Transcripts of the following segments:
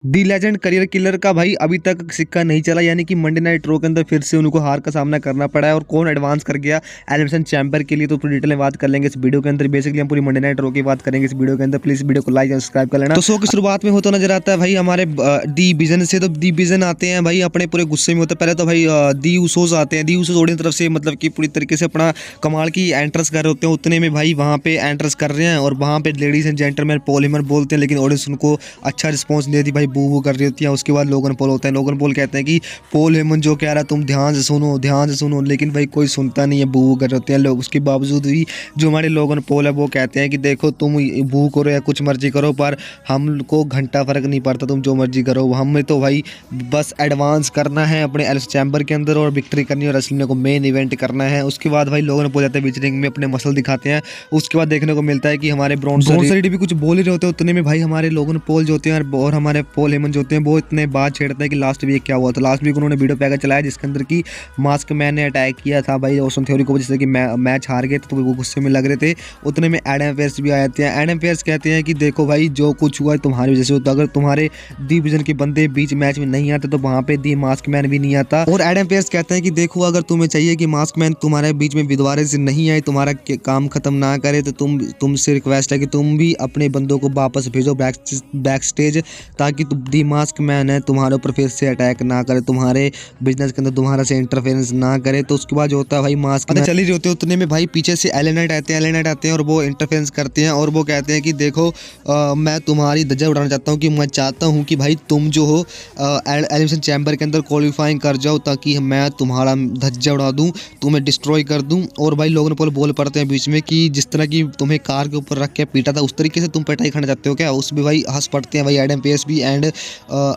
दी legend career killer का भाई अभी तक सिक्का नहीं चला, यानी कि मंडे नाइट रो के अंदर फिर से उनको हार का सामना करना पड़ा है। और कौन एडवांस कर गया एलिमिनेशन चैंबर के लिए, तो पूरी डिटेल में बात कर लेंगे इस वीडियो के अंदर। बेसिकली हम पूरी मंडे नाइट रो की बात करेंगे इस वीडियो के अंदर। प्लीज वीडियो को लाइक एंड सब्सक्राइब कर लेना। तो शो की शुरुआत में होता नजर आता है भाई हमारे दी विजन से। तो दी विजन आते हैं भाई अपने पूरे गुस्से में होते हैं। पहले तो भाई दी उसोज आते हैं। दी उसोज ऑडियंस तरफ से मतलब कि पूरी तरीके से अपना कमाल की एंट्रेंस कर रहे होते हैं। उतने में भाई वहाँ पे एंट्रेंस कर रहे हैं और वहाँ पे ladies and gentleman Paul Heyman बोलते हैं, लेकिन ऑडियंस उनको अच्छा रिस्पॉन्स नहीं देती भाई, बू बू कर रही होती है। उसके बाद लोगन पॉल होता है। लोगन पॉल कहते हैं कि पॉल हेमन जो कह रहा है तुम ध्यान से सुनो, लेकिन भाई कोई सुनता नहीं है, बू बू कर रहे होते हैं लोग। उसके बावजूद भी जो हमारे लोगन पॉल है वो कहते हैं कि देखो तुम बू करो या कुछ मर्जी करो, पर हमको घंटा फर्क नहीं पड़ता, तुम जो मर्जी करो, हमें तो भाई बस एडवांस करना है अपने एलिस चैम्बर के अंदर और विक्ट्री करनी है और रेसलमेनिया को मेन इवेंट करना है। उसके बाद भाई लोगन पॉल जाते हैं बीच रिंग में, अपने मसल दिखाते हैं। उसके बाद देखने को मिलता है कि हमारे ब्रॉन्सन रीड भी कुछ बोल ही रहे होते हैं। उतने में भाई हमारे लोगन पॉल जो होते हैं और हमारे पॉल हेमन जो होते हैं वो इतने बात छेड़ते हैं कि लास्ट वीक क्या हुआ था। लास्ट वीक उन्होंने वीडियो पैकेज चलाया जिसके अंदर की मास्क मैन ने अटैक किया था भाई ऑसम थ्योरी को, जिससे कि मैच हार गए तो वो गुस्से में लग रहे थे। उतने में एडम पेयर्स भी आ जाते हैं। एडम पेयर्स कहते हैं कि देखो भाई जो कुछ हुआ है तुम्हारी वजह से होता, अगर तुम्हारे दी विजन के बंदे बीच मैच में नहीं आते तो वहाँ पे दी मास्क मैन भी नहीं आता। और एडम पेयर्स कहते हैं कि देखो अगर तुम्हें चाहिए कि मास्क मैन तुम्हारे बीच में दोबारा से नहीं आए, तुम्हारा काम खत्म ना करे, तो तुमसे रिक्वेस्ट है कि तुम भी अपने बंदों को वापस भेजो बैक स्टेज, ताकि दी मास्क मैन है तुम्हारे ऊपर फिर से अटैक ना करे, तुम्हारे बिजनेस के अंदर तुम्हारा से इंटरफेरेंस ना करे। तो उसके बाद जो होता है भाई मास्क चल ही रहे होते हैं। उतने में भाई पीछे से एल नाइट आते हैं और वो इंटरफेरेंस करते हैं और वो कहते हैं कि देखो मैं तुम्हारी धज्जा उड़ाना चाहता हूँ, कि मैं चाहता हूँ कि भाई तुम जो हो एलिमिनेशन चैम्बर के अंदर क्वालिफाइंग कर जाओ, ताकि मैं तुम्हारा धज्जा उड़ा दूँ, तुम्हें डिस्ट्रॉय कर दूँ। और भाई लोगन पॉल बोल पड़ते हैं बीच में कि जिस तरह की तुम्हें कार के ऊपर रख के पीटा था उस तरीके से तुम पिटाई खाना चाहते हो क्या। उसमें भाई हंस पड़ते हैं भाई एडम पेस भी एंड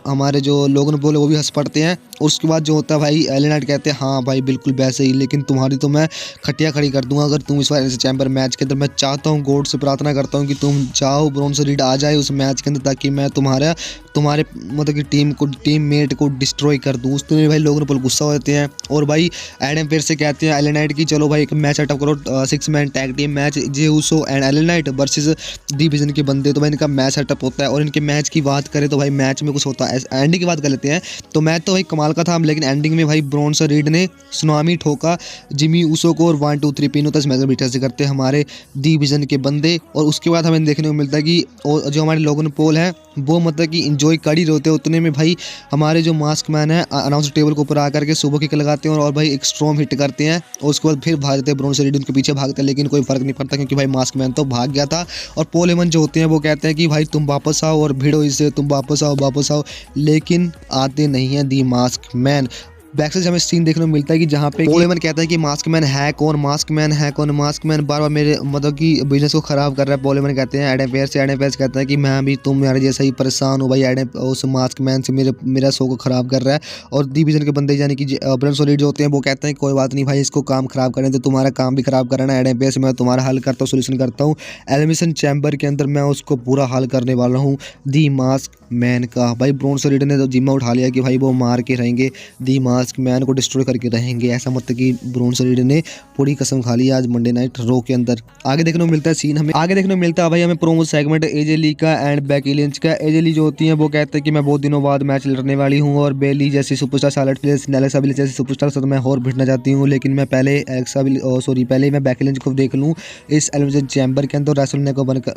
हमारे जो लोगन पॉल वो भी हंस पड़ते हैं। उसके बाद जो होता है भाई एल नाइट कहते हैं हाँ भाई बिल्कुल वैसे ही, लेकिन तुम्हारी तो मैं खटिया खड़ी कर दूंगा अगर तुम इस बार चैम्बर मैच के अंदर। मैं चाहता हूँ गॉड से प्रार्थना करता हूँ कि तुम जाओ ब्रॉन्सन रीड आ जाए उस मैच के अंदर, ताकि मैं तुम्हारे मतलब कि टीम मेट को डिस्ट्रॉय कर दूँ। उसमें भाई लोगन पॉल गुस्सा हो जाते हैं और भाई एडम पेयर्स से कहते हैं एल नाइट की चलो भाई एक मैच सेटअप करो, 6 man tag team match, J Uso and L night versus the vision के बंदे। तो भाई इनका मैच सेटअप होता है और इनके मैच की बात करें तो भाई मैच में कुछ होता है। एंडिंग की बात कर लेते हैं तो मैच तो भाई कमाल का था, लेकिन एंडिंग में भाई ब्रॉन्सन रीड ने सुनामी ठोका जिमी उसो को और 1 2 3 पिनो तक मैच बीटर से करते हमारे दी विजन के बंदे। और उसके बाद हमें देखने को मिलता है कि जो हमारे लोगन पॉल हैं वो मतलब कि इंजॉय कर ही रहते हैं। उतने में भाई हमारे जो मास्क मैन है अनाउंस टेबल के ऊपर आकर के सुबह किक लगाते हैं और भाई एक स्ट्रॉन्ग हिट करते हैं और उसके बाद फिर भागते हैं ब्रॉन्सन रीड उनके पीछे भागते हैं, लेकिन कोई फर्क नहीं पड़ता क्योंकि भाई मास्क मैन तो भाग गया था। और पॉल हेमन जो होते हैं वो कहते हैं कि भाई तुम वापस आओ और भिड़ो इससे, तुम वापस आओ, लेकिन आते नहीं है दी मास्क मैन। बैकस्टेज हमें सीन देखने को मिलता है कि जहाँ पे पॉल हेमन कहता है कि मास्क मैन है कौन, मास्क मैन बार बार मेरे मतलब कि बिजनेस को खराब कर रहा है। पॉल हेमन कहते हैं एडम पेयर्स कहता है कि मैं भी तुम्हारे जैसा ही परेशान हूँ भाई, एडम उस मास्क मैन से मेरा शो को खराब कर रहा है। और दी विजन के बंदे यानी कि ब्रॉन्सन रीड जो होते हैं वो कहते हैं कोई बात नहीं भाई, इसको काम खराब करें तो तुम्हारा काम भी खराब करना है एडम पेयर्स, मैं तुम्हारा हल करता हूँ, सोल्यूशन करता हूँ एलिमिनेशन चैम्बर के अंदर, मैं उसको पूरा हल करने वाला हूँ दी मास्क मैन का। भाई ब्रॉन्सन रीड ने तो जिम्मा उठा लिया कि भाई वो मार के रहेंगे, दी मास्क मैन को डिस्ट्रॉय करके रहेंगे। ऐसा मतलब कि ब्रॉन्सन रीड ने पूरी कसम खा ली आज मंडे नाइट रो के अंदर। आगे देखने को मिलता है सीन, हमें आगे देखने को मिलता है भाई हमें प्रोमो सेगमेंट एजे ली का एंड बेकी लिंच का। एजे ली जो होती है वो कहते हैं कि मैं बहुत दिनों बाद मैच लड़ने वाली हूँ और बेली जैसी superstar, Charlotte Flair, Alexa bliss जैसी सुपरस्टार से तो मैं और भिड़ना चाहती हूँ, लेकिन मैं पहले पहले मैं बेकी लिंच को देख लूँ इस एलिमिनेशन चैम्बर के अंदर,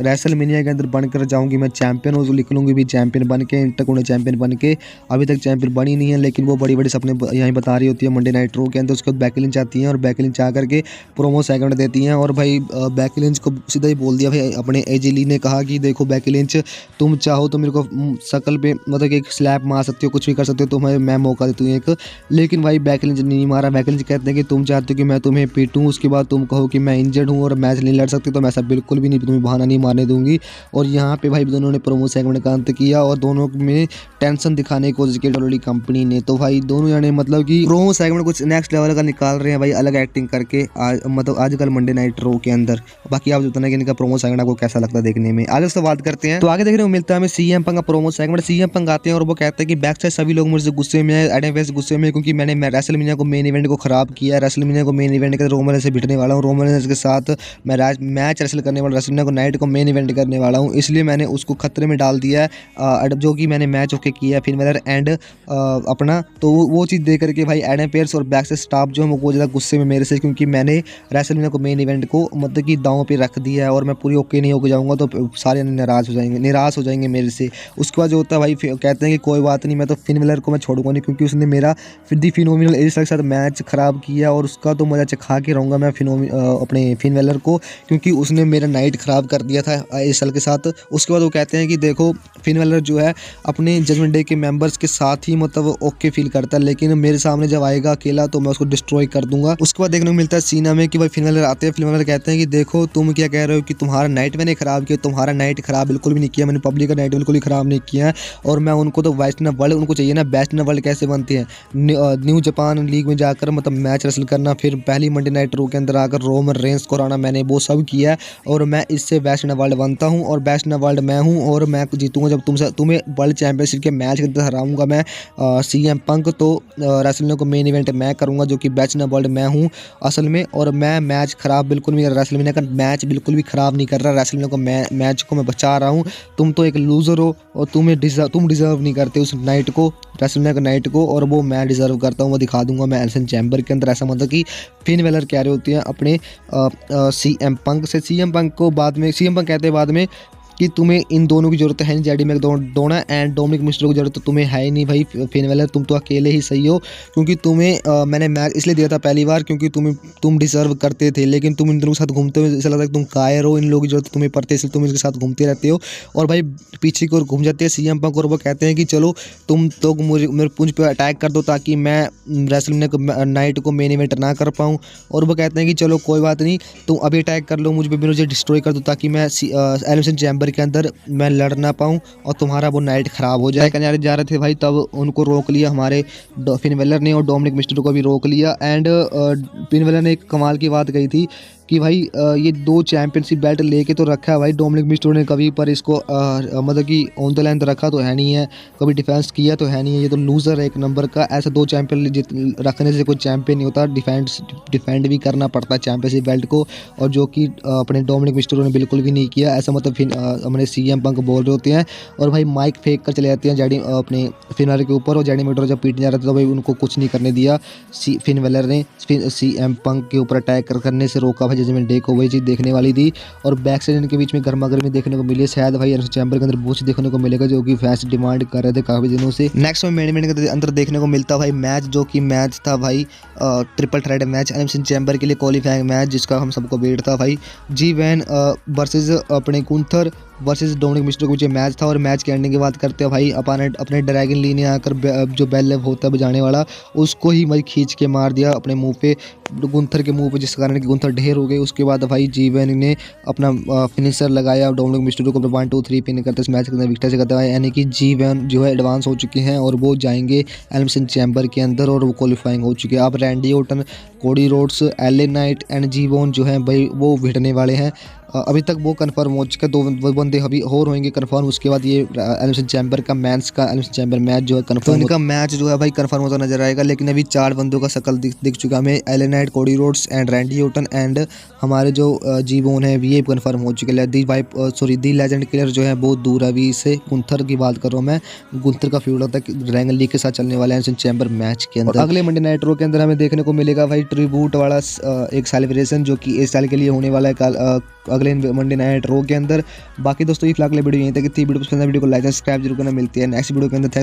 रेसलमेनिया के अंदर बनकर जाऊंगी, मैं चैंपियन हूँ, लिख लूँगी भी चैंपियन बन के, इंटरकॉन्टिनेंटल चैंपियन बन के। अभी तक चैंपियन बनी नहीं है, लेकिन वो बड़ी बड़ी सपने यहीं बता रही होती है मंडे नाइट रो के अंदर। उसके बाद बेकी लिंच आती हैं और बेकी लिंच आकर के प्रोमो सेगमेंट देती हैं और भाई बेकी लिंच को सीधा ही बोल दिया भाई, अपने एजे ली ने कहा कि देखो बेकी लिंच तुम चाहो तो मेरे को शकल पे मतलब एक स्लैप मार सकती हो, कुछ भी कर सकते हो, तुम्हें मैं मौका देती हूँ एक। लेकिन भाई बेकी लिंच नहीं मारा। बेकी लिंच कहते हैं कि तुम चाहते हो कि मैं तुम्हें पीटूँ, उसके बाद तुम कहो कि मैं इंजर्ड हूँ और मैच नहीं लड़ सकती, तो मैं ऐसा बिल्कुल भी नहीं, तुम्हें बहाना नहीं मारने दूंगी। और यहाँ पे भाई दोनों ने प्रोमो सेगमेंट का अंत किया और दोनों में टेंशन दिखाने की कोशिश की डब्ल्यूडब्ल्यूई कंपनी ने। तो भाई दोनों जाने मतलब कि प्रोमो सेगमेंट कुछ नेक्स्ट लेवल का निकाल रहे हैं भाई, अलग एक्टिंग करके मतलब आजकल मंडे नाइट रो के अंदर। बाकी आप बताना कि इनका प्रोमो सेगमेंट आपको कैसा लगता है देखने में। आगे से बात करते हैं तो आगे देखने को मिलता है हमें सीएम पंक का प्रोमो सेगमेंट। सीएम पंक आते हैं और वो कहते हैं कि बैक साइड सभी लोग मुझसे गुस्से में है, एडम पेज गुस्से में, क्योंकि मैंने रेसलमेनिया को मेन इवेंट को खराब किया। रेसलमेनिया को मेन इवेंट के रोमन से भिड़ने वाला हूँ, रोमन के साथ मैं मैच रेसल करने वाला, रेसलमेनिया को नाइट को मेन इवेंट करने वाला हूँ, इसलिए मैंने उसको खतरे में डाल दिया है, जो कि मैंने मैच ओके किया फिन वेलर एंड अपना। तो वो चीज़ देख करके भाई एडम पेज और बैक से स्टाफ जो है वो ज़्यादा गुस्से में मेरे से, क्योंकि मैंने रेसलमेनिया को मेन इवेंट को मतलब कि दांव पे रख दिया है और मैं पूरी ओके नहीं होकर जाऊँगा तो सारे निराश हो जाएंगे मेरे से। उसके बाद जो होता है भाई कहते हैं कि कोई बात नहीं, मैं तो फिन वेलर को मैं छोड़ूंगा नहीं, क्योंकि उसने मेरा दी फिनोमिनल एजिस के साथ मैच खराब किया और उसका तो मजा चखा के रहूँगा मैं अपने फिन वेलर को, क्योंकि उसने मेरा नाइट ख़राब कर दिया था एजिस के साथ। उसके बाद वो कहते हैं कि देखो फिन वेलर जो है अपने जजमेंट डे के मेंबर्स के साथ ही मतलब ओके फील करता है, लेकिन मेरे सामने जब आएगा अकेला तो मैं उसको डिस्ट्रॉय कर दूंगा। उसके बाद देखने को मिलता है सीना में कि भाई फिन वेलर आते हैं, फिन वेलर कहते हैं कि देखो तुम क्या कह रहे हो कि तुम्हारा नाइट मैंने खराब किया, तुम्हारा नाइट खराब बिल्कुल भी नहीं किया, मैंने पब्लिक का नाइट बिल्कुल ही खराब नहीं किया, और मैं उनको तो बेस्ट इन वर्ल्ड उनको चाहिए ना, बेस्ट इन वर्ल्ड कैसे बनते हैं, न्यू जापान लीग में जाकर मतलब मैच रेसल करना, फिर पहली मंडे नाइट रो के अंदर आकर रोमन रेंस को हराना, मैंने वो सब किया है और मैं इससे बेस्ट इन वर्ल्ड बनता हूँ और बेस्ट इन वर्ल्ड मैं हूँ और मैं जीतूंगा जब तुम्हें वर्ल्ड चैंपियनशिप के मैच के अंदर हराऊंगा मैं सीएम पंक। तो रेसलमेनिया को मेन इवेंट मैं करूंगा जो कि बेस्ट इन वर्ल्ड मैं हूँ असल में, और मैं मैच खराब बिल्कुल नहीं कर रहा, रेसलमेनिया का मैच बिल्कुल भी खराब नहीं कर रहा, रेसलमेनिया को मैच को मैं बचा रहा हूँ। तुम तो एक लूज़र हो और तुम डिज़र्व नहीं करते उस नाइट को, रेसलमेनिया का नाइट को, और वो मैं डिज़र्व करता हूँ, वो दिखा दूंगा मैं एलिसन चैम्बर के अंदर। ऐसा मतलब कि फिन वेलर कह रहे होती हैं अपने सीएम पंक से। सीएम पंक को बाद में सीएम पंक कहते हैं बाद में कि तुम्हें इन दोनों की जरूरत है नहीं, जेडी मैकडोना एंड डोमिनिक मिस्टेरो की जरूरत तो तुम्हें है ही नहीं भाई फिन वेलर, तुम तो अकेले ही सही हो, क्योंकि तुम्हें मैंने मैच इसलिए दिया था पहली बार क्योंकि तुम डिजर्व करते थे, लेकिन तुम इन दोनों के साथ घूमते हुए ऐसा लगता है कि तुम कायर हो, इन लोगों की जरूरत तुम्हें पड़ती है इसलिए तुम इनके साथ घूमते रहते हो, और भाई पीछे की ओर घूम जाते हैं सीएम पंक और वो कहते हैं कि चलो तुम तो मेरे पुंज पे अटैक कर दो ताकि मैं रेसलमेनिया नाइट को मेन इवेंट ना कर पाऊँ, और वो कहते हैं कि चलो कोई बात नहीं तुम अभी अटैक कर लो मुझे मुझे डिस्ट्रॉय कर दो ताकि मैं एलिमिनेशन चैम्बर के अंदर मैं लड़ ना पाऊँ और तुम्हारा वो नाइट ख़राब हो जाए। कहने जा रहे थे भाई तब उनको रोक लिया हमारे फिन वेलर ने और डोमिनिक मिस्टेरो को भी रोक लिया, एंड फिन वेलर ने एक कमाल की बात कही थी कि भाई ये 2 चैंपियनशिप बेल्ट लेके तो रखा है भाई डोमिनिक मिस्टेरो ने, कभी पर इसको मतलब कि ऑन द लाइन तो रखा तो है नहीं है, कभी डिफेंस किया तो है नहीं है, ये तो लूज़र है एक नंबर का। ऐसा 2 चैंपियन रखने से कोई चैंपियन नहीं होता, डिफेंड भी करना पड़ता है चैंपियनशिप बेल्ट को, और जो कि अपने डोमिनिक मिस्टेरो ने बिल्कुल भी नहीं किया। ऐसा मतलब फिर हमारे सीएम पंक बोल रहे होते हैं और भाई माइक फेंक कर चले जाते हैं जेडी अपने फिन वेलर के ऊपर, और जेडी मैकडोना जब पीटने जा रहे थे तो भाई उनको कुछ नहीं करने दिया, फिन वेलर ने सीएम पंक के ऊपर अटैक करने से रोका। जजमेंट डे को वही चीज़ देखने वाली थी, और बैक साइड इनके बीच में गर्मा गर्मी देखने को मिली, शायद भाई एलिमिनेशन चैम्बर के अंदर बहुत देखने को मिलेगा जो कि फैंस डिमांड कर रहे थे काफ़ी दिनों से। नेक्स्ट में मेन इवेंट के अंदर देखने को मिलता भाई मैच, जो कि मैच था भाई triple threat match elimination chamber के लिए क्वालिफाइंग मैच, जिसका हम सबको वेट था भाई जी वैन वर्सेस अपने गुंथर वर्सेस डोमिनिक मिस्टेरो के मैच था, और मैच की एंडिंग की बात करते हैं भाई अपने ड्रैगन ली ने आकर जो बेल होता है बजाने वाला उसको ही भाई खींच के मार दिया अपने मुंह पे, गुंथर के मुंह पे, जिस कारण कि गुंथर ढेर हो गए। उसके बाद भाई जीवन ने अपना फिनिशर लगाया डोमिनिक मिस्टेरो को 1, 2, 3 पिन करते इस मैच के अंदर विक्टर से करता है, यानी कि जीवन जो है एडवांस हो चुके हैं और वो जाएंगे एलिमिनेशन चैम्बर के अंदर और वो क्वालिफाइंग हो चुके हैं। अब Randy Orton, Cody Rhodes, LA night and जीवन जो है भाई वो भिड़ने वाले हैं। अभी तक वो कन्फर्म हो चुका है, 2 बंदे अभी और होंगे कन्फर्म, उसके बाद ये एलिमिनेशन चैम्बर का एलिमिनेशन चैम्बर मैच जो है कन्फर्म, तो इनका मैच जो है भाई कन्फर्म होता नजर आएगा। लेकिन अभी 4 बंदों का शकल दिख चुका हमें, LA night, Cody Rhodes and Randy Orton and हमारे जो जीवन है ये कन्फर्म हो चुके हैं। दी लेजेंड किलर जो है बहुत दूर है अभी इससे, गुंथर की बात कर रहा हूँ मैं, गुंथर का फ्यूड होता है ड्रैगन लीग के साथ चलने वाला एलिमिनेशन चैम्बर मैच के अंदर। अगले मंडे नाइट रो के अंदर हमें देखने को मिलेगा भाई ट्रिब्यूट वाला एक सेलिब्रेशन जो कि इस साल के लिए होने वाला है अगले मंडे नाइट रो के अंदर। बाकी दोस्तों ये फिलहाल वीडियो यहीं तक थी, वीडियो पसंद है वीडियो को लाइक सब्सक्राइब जरूर करना। मिलती है नेक्स्ट वीडियो के अंदर।